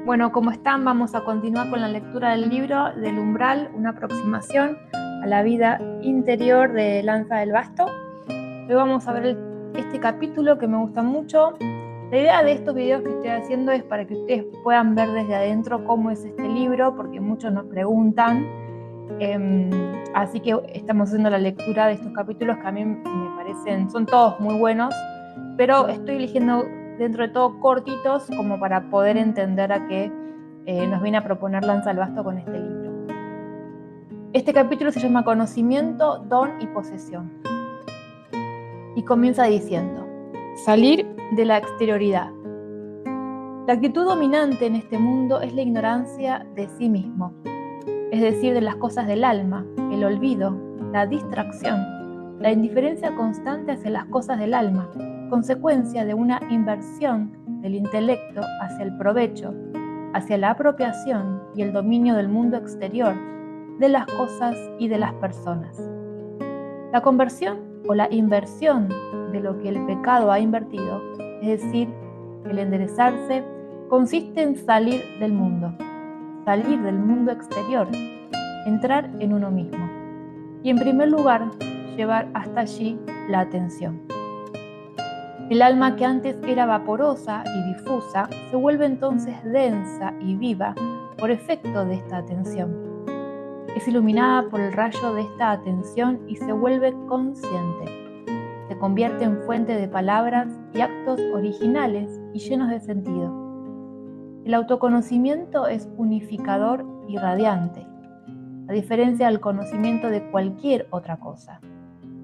Bueno, ¿cómo están? Vamos a continuar con la lectura del libro Del Umbral, una aproximación a la vida interior de Lanza del Basto. Hoy vamos a ver este capítulo que me gusta mucho. La idea de estos videos que estoy haciendo es para que ustedes puedan ver desde adentro cómo es este libro, porque muchos nos preguntan. Así que estamos haciendo la lectura de estos capítulos que a mí me parecen, son todos muy buenos, pero estoy eligiendo dentro de todo cortitos como para poder entender a qué nos viene a proponer Lanza del Basto con este libro. Este capítulo se llama Conocimiento, Don y Posesión. Y comienza diciendo: salir de la exterioridad. La actitud dominante en este mundo es la ignorancia de sí mismo, es decir, de las cosas del alma, el olvido, la distracción, la indiferencia constante hacia las cosas del alma, consecuencia de una inversión del intelecto hacia el provecho, hacia la apropiación y el dominio del mundo exterior, de las cosas y de las personas. La conversión o la inversión de lo que el pecado ha invertido, es decir, el enderezarse, consiste en salir del mundo exterior, entrar en uno mismo y, en primer lugar, llevar hasta allí la atención. El alma, que antes era vaporosa y difusa, se vuelve entonces densa y viva por efecto de esta atención. Es iluminada por el rayo de esta atención y se vuelve consciente. Se convierte en fuente de palabras y actos originales y llenos de sentido. El autoconocimiento es unificador y radiante, a diferencia del conocimiento de cualquier otra cosa,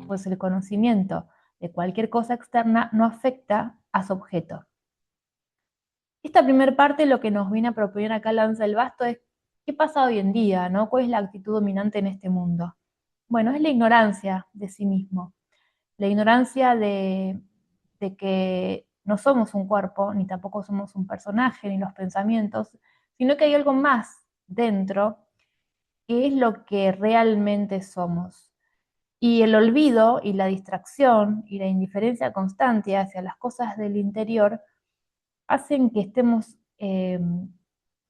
pues el conocimiento de cualquier cosa externa no afecta a su objeto. Esta primera parte lo que nos viene a proponer acá Lanza del Basto es qué pasa hoy en día, ¿no? ¿Cuál es la actitud dominante en este mundo? Bueno, es la ignorancia de sí mismo, la ignorancia de que no somos un cuerpo, ni tampoco somos un personaje, ni los pensamientos, sino que hay algo más dentro, que es lo que realmente somos. Y el olvido y la distracción y la indiferencia constante hacia las cosas del interior hacen que estemos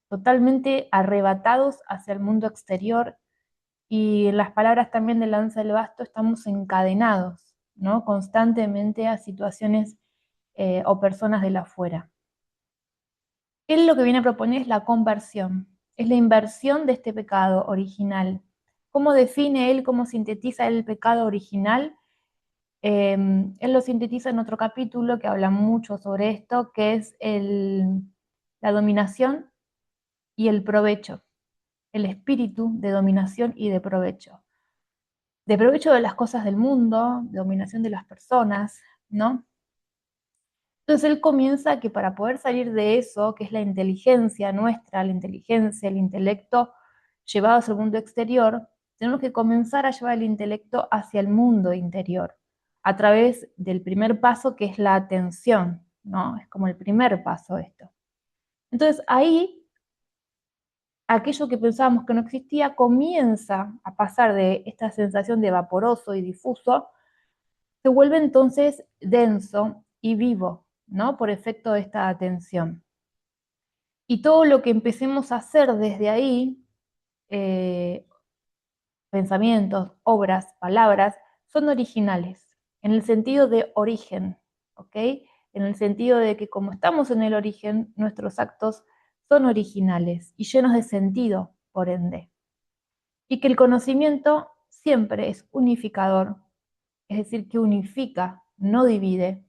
totalmente arrebatados hacia el mundo exterior, y en las palabras también de Lanza del Basto estamos encadenados, ¿no?, constantemente a situaciones o personas de la afuera. Él lo que viene a proponer es la conversión, es la inversión de este pecado original. ¿Cómo define él, cómo sintetiza el pecado original? Él lo sintetiza en otro capítulo que habla mucho sobre esto, que es la dominación y el provecho, el espíritu de dominación y de provecho de las cosas del mundo, de dominación de las personas, ¿no? Entonces él comienza que para poder salir de eso, que es la inteligencia nuestra, la inteligencia, el intelecto llevado hacia el mundo exterior, tenemos que comenzar a llevar el intelecto hacia el mundo interior, a través del primer paso, que es la atención, ¿no? Es como el primer paso esto. Entonces ahí, aquello que pensábamos que no existía comienza a pasar de esta sensación de vaporoso y difuso, se vuelve entonces denso y vivo, ¿no?, por efecto de esta atención. Y todo lo que empecemos a hacer desde ahí, pensamientos, obras, palabras, son originales, en el sentido de origen, ¿ok? En el sentido de que como estamos en el origen, nuestros actos son originales y llenos de sentido, por ende. Y que el conocimiento siempre es unificador, es decir, que unifica, no divide,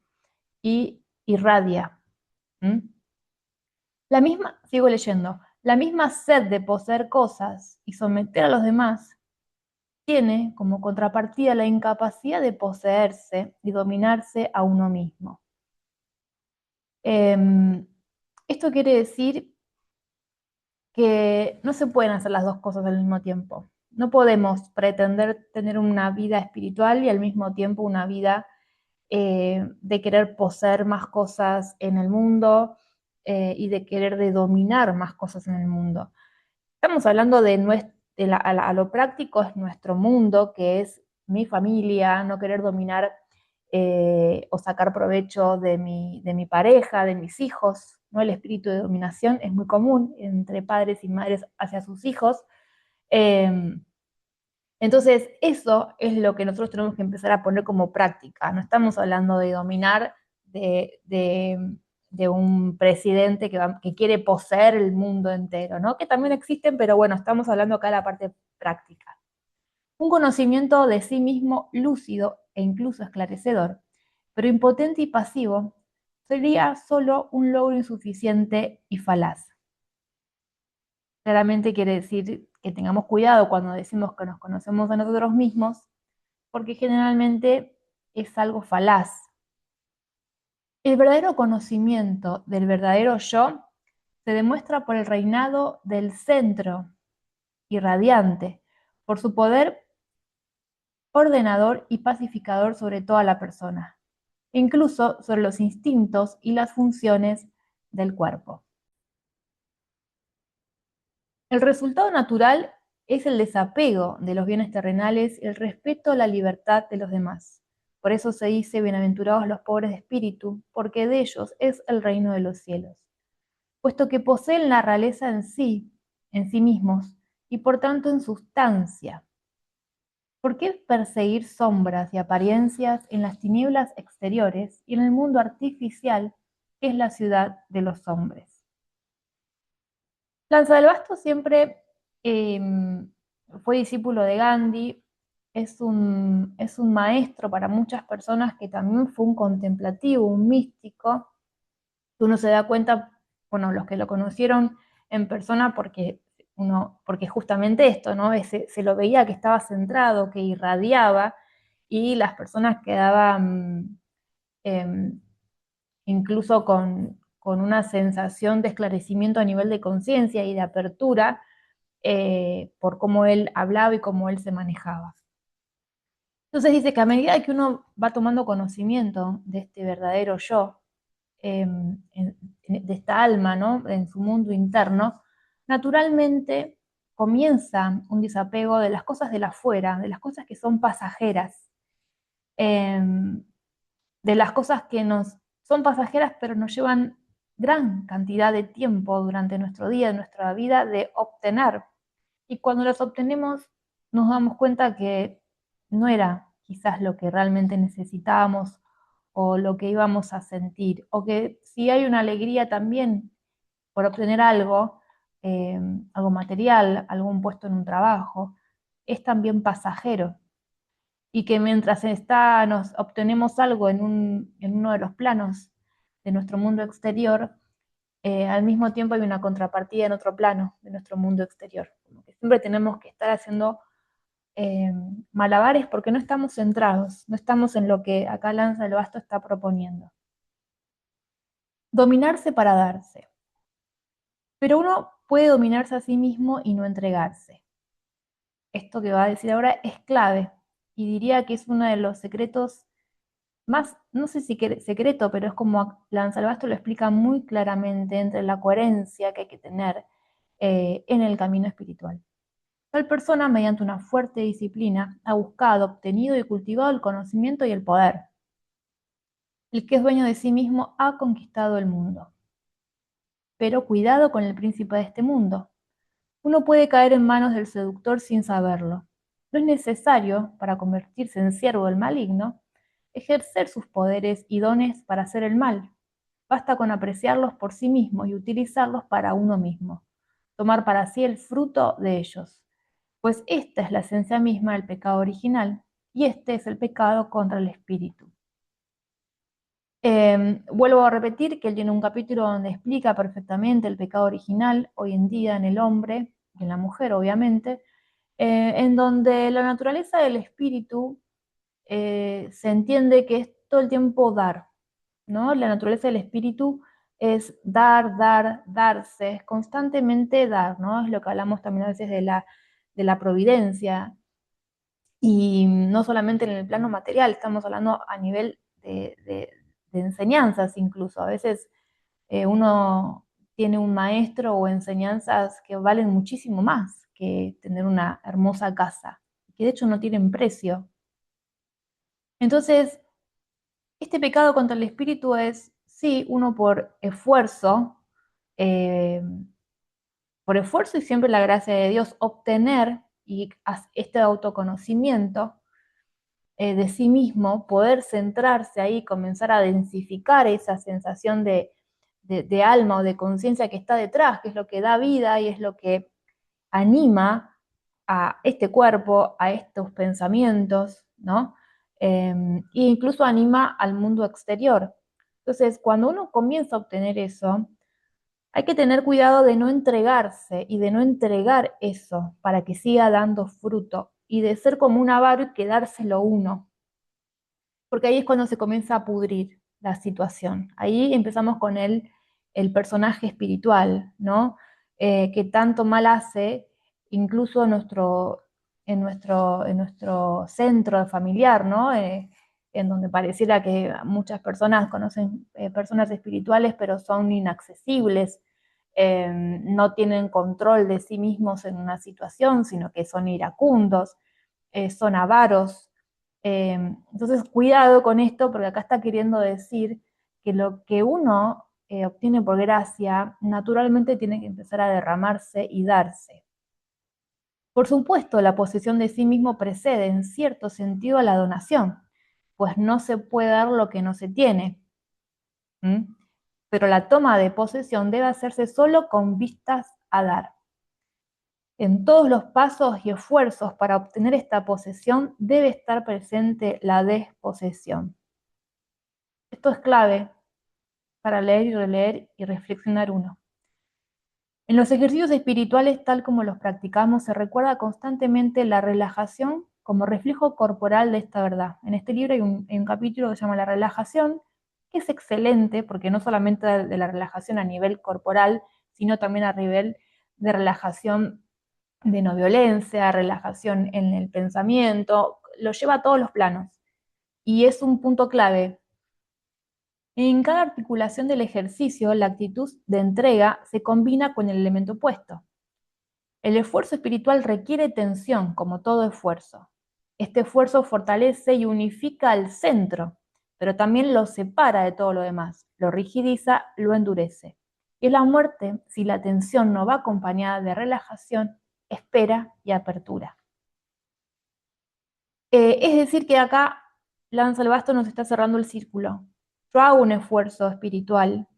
y irradia. Sigo leyendo, la misma sed de poseer cosas y someter a los demás tiene como contrapartida la incapacidad de poseerse y dominarse a uno mismo. Esto quiere decir que no se pueden hacer las dos cosas al mismo tiempo. No podemos pretender tener una vida espiritual y al mismo tiempo una vida de querer poseer más cosas en el mundo y de querer de dominar más cosas en el mundo. Estamos hablando a lo práctico, es nuestro mundo, que es mi familia, no querer dominar o sacar provecho de mi pareja, de mis hijos, ¿no? El espíritu de dominación es muy común entre padres y madres hacia sus hijos. Eh, entonces, eso es lo que nosotros tenemos que empezar a poner como práctica. No estamos hablando de dominar de, de, de un presidente que quiere poseer el mundo entero, ¿no? Que también existen, pero bueno, estamos hablando acá de la parte práctica. Un conocimiento de sí mismo lúcido e incluso esclarecedor, pero impotente y pasivo, sería solo un logro insuficiente y falaz. Claramente quiere decir que tengamos cuidado cuando decimos que nos conocemos a nosotros mismos, porque generalmente es algo falaz. El verdadero conocimiento del verdadero yo se demuestra por el reinado del centro irradiante, por su poder ordenador y pacificador sobre toda la persona, incluso sobre los instintos y las funciones del cuerpo. El resultado natural es el desapego de los bienes terrenales y el respeto a la libertad de los demás. Por eso se dice, bienaventurados los pobres de espíritu, porque de ellos es el reino de los cielos, puesto que poseen la realeza en sí mismos, y por tanto en sustancia. ¿Por qué perseguir sombras y apariencias en las tinieblas exteriores y en el mundo artificial que es la ciudad de los hombres? Lanza del Basto siempre eh, fue discípulo de Gandhi, es un maestro para muchas personas que también fue un contemplativo, un místico, que uno se da cuenta, bueno, los que lo conocieron en persona porque justamente esto, ¿no? Se lo veía que estaba centrado, que irradiaba, y las personas quedaban eh, incluso con una sensación de esclarecimiento a nivel de conciencia y de apertura por cómo él hablaba y cómo él se manejaba. Entonces dice que a medida que uno va tomando conocimiento de este verdadero yo, de esta alma, ¿no? En su mundo interno, naturalmente comienza un desapego de las cosas de la afuera, de las cosas que son pasajeras, eh, de las cosas que nos son pasajeras pero nos llevan gran cantidad de tiempo durante nuestro día, de nuestra vida, de obtener. Y cuando las obtenemos nos damos cuenta que no era quizás lo que realmente necesitábamos o lo que íbamos a sentir, o que si hay una alegría también por obtener algo, algo material, algún puesto en un trabajo, es también pasajero. Y que mientras nos obtenemos algo en uno de los planos de nuestro mundo exterior, al mismo tiempo hay una contrapartida en otro plano de nuestro mundo exterior. Como que siempre tenemos que estar haciendo eh, malabares porque no estamos centrados, no estamos en lo que acá Lanza del Basto está proponiendo. Dominarse para darse. Pero uno puede dominarse a sí mismo y no entregarse. Esto que va a decir ahora es clave y diría que es uno de los secretos más, no sé si secreto, pero es como Lanza del Basto lo explica muy claramente entre la coherencia que hay que tener en el camino espiritual. Tal persona, mediante una fuerte disciplina, ha buscado, obtenido y cultivado el conocimiento y el poder. El que es dueño de sí mismo ha conquistado el mundo. Pero cuidado con el príncipe de este mundo. Uno puede caer en manos del seductor sin saberlo. No es necesario, para convertirse en siervo del maligno, ejercer sus poderes y dones para hacer el mal. Basta con apreciarlos por sí mismo y utilizarlos para uno mismo, tomar para sí el fruto de ellos, pues esta es la esencia misma del pecado original y este es el pecado contra el espíritu. Vuelvo a repetir que él tiene un capítulo donde explica perfectamente el pecado original hoy en día en el hombre y en la mujer, obviamente, en donde la naturaleza del espíritu se entiende que es todo el tiempo dar, ¿no? La naturaleza del espíritu es dar, dar, darse, es constantemente dar, ¿no? Es lo que hablamos también a veces de la providencia, y no solamente en el plano material, estamos hablando a nivel de enseñanzas incluso. A veces uno tiene un maestro o enseñanzas que valen muchísimo más que tener una hermosa casa, que de hecho no tienen precio. Entonces, Este pecado contra el espíritu es, sí, uno eh, por esfuerzo y siempre la gracia de Dios, obtener y este autoconocimiento de sí mismo, poder centrarse ahí, comenzar a densificar esa sensación de alma o de conciencia que está detrás, que es lo que da vida y es lo que anima a este cuerpo, a estos pensamientos, ¿no? E incluso anima al mundo exterior. Entonces, cuando uno comienza a obtener eso, hay que tener cuidado de no entregarse y de no entregar eso para que siga dando fruto y de ser como un avaro y quedárselo uno, porque ahí es cuando se comienza a pudrir la situación. Ahí empezamos con el personaje espiritual, ¿no? Que tanto mal hace, incluso en nuestro centro familiar, ¿no? En donde pareciera que muchas personas conocen personas espirituales, pero son inaccesibles, no tienen control de sí mismos en una situación, sino que son iracundos, son avaros. Entonces, cuidado con esto, porque acá está queriendo decir que lo que uno obtiene por gracia, naturalmente tiene que empezar a derramarse y darse. Por supuesto, la posesión de sí mismo precede, en cierto sentido, a la donación, pues no se puede dar lo que no se tiene. ¿Mm? Pero la toma de posesión debe hacerse solo con vistas a dar. En todos los pasos y esfuerzos para obtener esta posesión debe estar presente la desposesión. Esto es clave para leer y releer y reflexionar uno. En los ejercicios espirituales, tal como los practicamos, se recuerda constantemente la relajación como reflejo corporal de esta verdad. En este libro hay un capítulo que se llama La relajación, que es excelente porque no solamente de la relajación a nivel corporal, sino también a nivel de relajación de no violencia, relajación en el pensamiento, lo lleva a todos los planos. Y es un punto clave. En cada articulación del ejercicio, la actitud de entrega se combina con el elemento opuesto. El esfuerzo espiritual requiere tensión, como todo esfuerzo. Este esfuerzo fortalece y unifica al centro, pero también lo separa de todo lo demás, lo rigidiza, lo endurece. Y la muerte, si la tensión no va acompañada de relajación, espera y apertura. Es decir, que acá Lanza el Basto nos está cerrando el círculo. Yo hago un esfuerzo espiritual,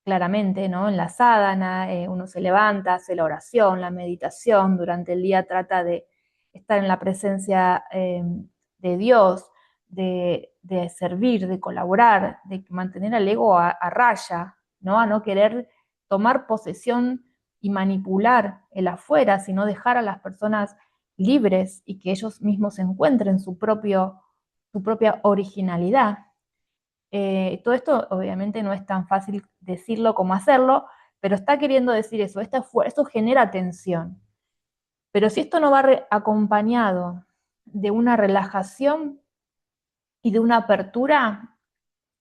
claramente, ¿no? En la sadhana, uno se levanta, hace la oración, la meditación, durante el día trata de estar en la presencia de Dios, de servir, de colaborar, de mantener al ego a raya, ¿no? A no querer tomar posesión y manipular el afuera, sino dejar a las personas libres y que ellos mismos encuentren su propia originalidad. Todo esto obviamente no es tan fácil decirlo como hacerlo, pero está queriendo decir eso, esto genera tensión. Pero si esto no va acompañado de una relajación y de una apertura,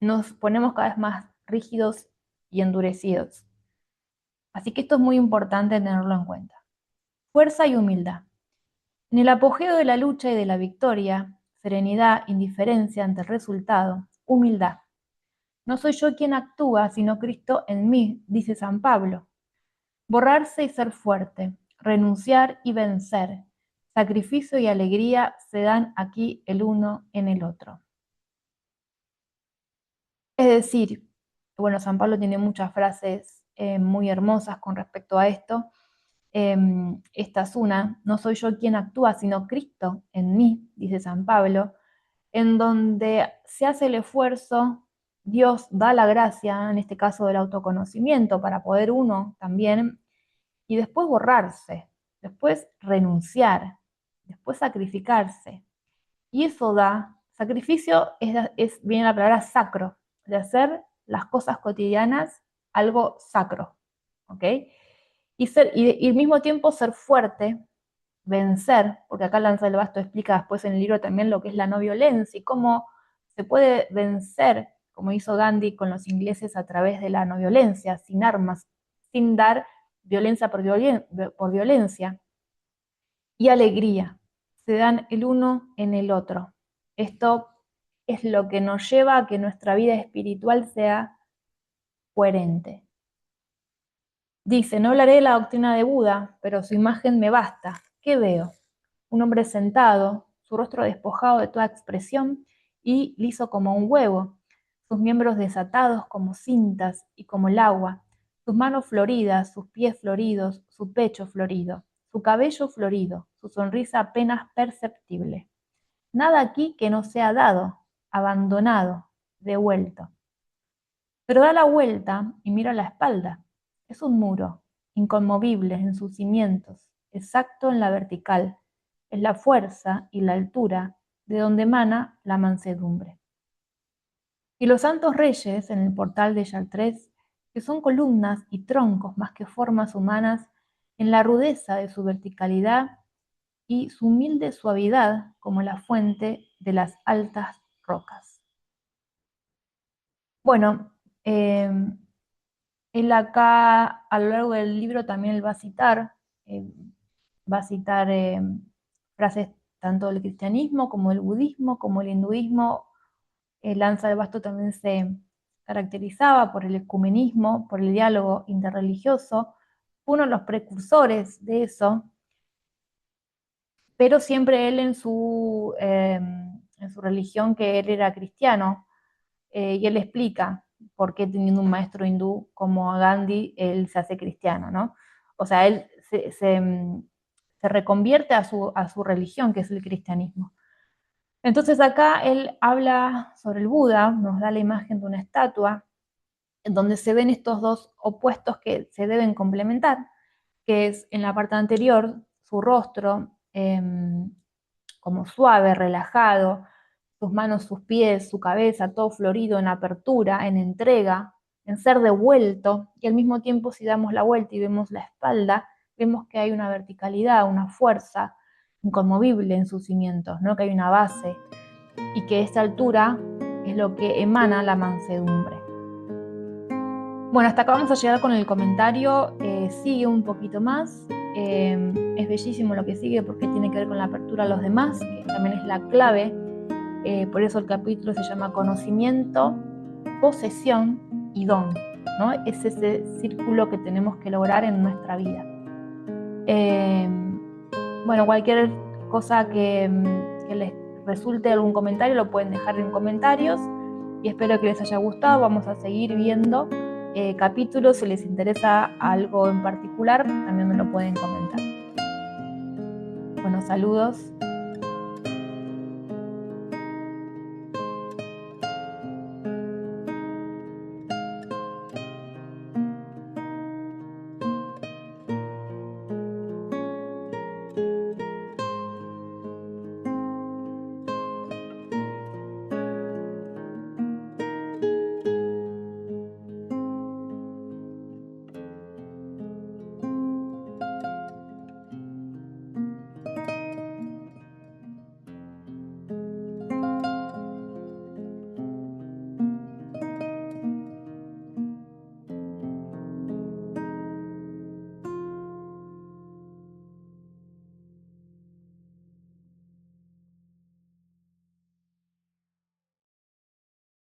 nos ponemos cada vez más rígidos y endurecidos. Así que esto es muy importante tenerlo en cuenta. Fuerza y humildad. En el apogeo de la lucha y de la victoria, serenidad, indiferencia ante el resultado, humildad. No soy yo quien actúa, sino Cristo en mí, dice San Pablo. Borrarse y ser fuerte, renunciar y vencer, sacrificio y alegría se dan aquí el uno en el otro. Es decir, bueno, San Pablo tiene muchas frases muy hermosas con respecto a esto. Esta es una, no soy yo quien actúa, sino Cristo en mí, dice San Pablo, en donde se hace el esfuerzo, Dios da la gracia, en este caso del autoconocimiento, para poder uno también, y después borrarse, después renunciar, después sacrificarse. Y eso da, sacrificio viene la palabra sacro, de hacer las cosas cotidianas algo sacro, ¿ok? Y al mismo tiempo ser fuerte, vencer, porque acá Lanza del Basto explica después en el libro también lo que es la no violencia y cómo se puede vencer, como hizo Gandhi con los ingleses a través de la no violencia, sin armas, sin dar violencia por violencia. Y alegría, se dan el uno en el otro. Esto es lo que nos lleva a que nuestra vida espiritual sea coherente. Dice, no hablaré de la doctrina de Buda, pero su imagen me basta. ¿Qué veo? Un hombre sentado, su rostro despojado de toda expresión y liso como un huevo, sus miembros desatados como cintas y como el agua, sus manos floridas, sus pies floridos, su pecho florido, su cabello florido, su sonrisa apenas perceptible. Nada aquí que no sea dado, abandonado, devuelto. Pero da la vuelta y mira la espalda. Es un muro, inconmovible en sus cimientos, exacto en la vertical. Es la fuerza y la altura de donde emana la mansedumbre. Y los santos reyes en el portal de Chartres, que son columnas y troncos más que formas humanas, en la rudeza de su verticalidad y su humilde suavidad como la fuente de las altas rocas. Bueno, él acá a lo largo del libro también eh, va a citar frases tanto del cristianismo como del budismo, como el hinduismo. El Lanza de Basto también se caracterizaba por el ecumenismo, por el diálogo interreligioso, fue uno de los precursores de eso, pero siempre él en su religión, que él era cristiano, y él explica por qué teniendo un maestro hindú como Gandhi, él se hace cristiano, ¿no? O sea, él se reconvierte a su religión, que es el cristianismo. Entonces acá él habla sobre el Buda, nos da la imagen de una estatua, en donde se ven estos dos opuestos que se deben complementar, que es en la parte anterior su rostro como suave, relajado, sus manos, sus pies, su cabeza, todo florido en apertura, en entrega, en ser devuelto, y al mismo tiempo si damos la vuelta y vemos la espalda, vemos que hay una verticalidad, una fuerza inconmovible en sus cimientos, ¿no? Que hay una base, y que esta altura es lo que emana la mansedumbre. Bueno, hasta acá vamos a llegar con el comentario, sigue un poquito más, es bellísimo lo que sigue porque tiene que ver con la apertura a los demás, que también es la clave, por eso el capítulo se llama Conocimiento, Posesión y Don, ¿no? Es ese círculo que tenemos que lograr en nuestra vida. Bueno, cualquier cosa que les resulte algún comentario lo pueden dejar en comentarios y espero que les haya gustado. Vamos a seguir viendo capítulos. Si les interesa algo en particular, también me lo pueden comentar. Bueno, saludos.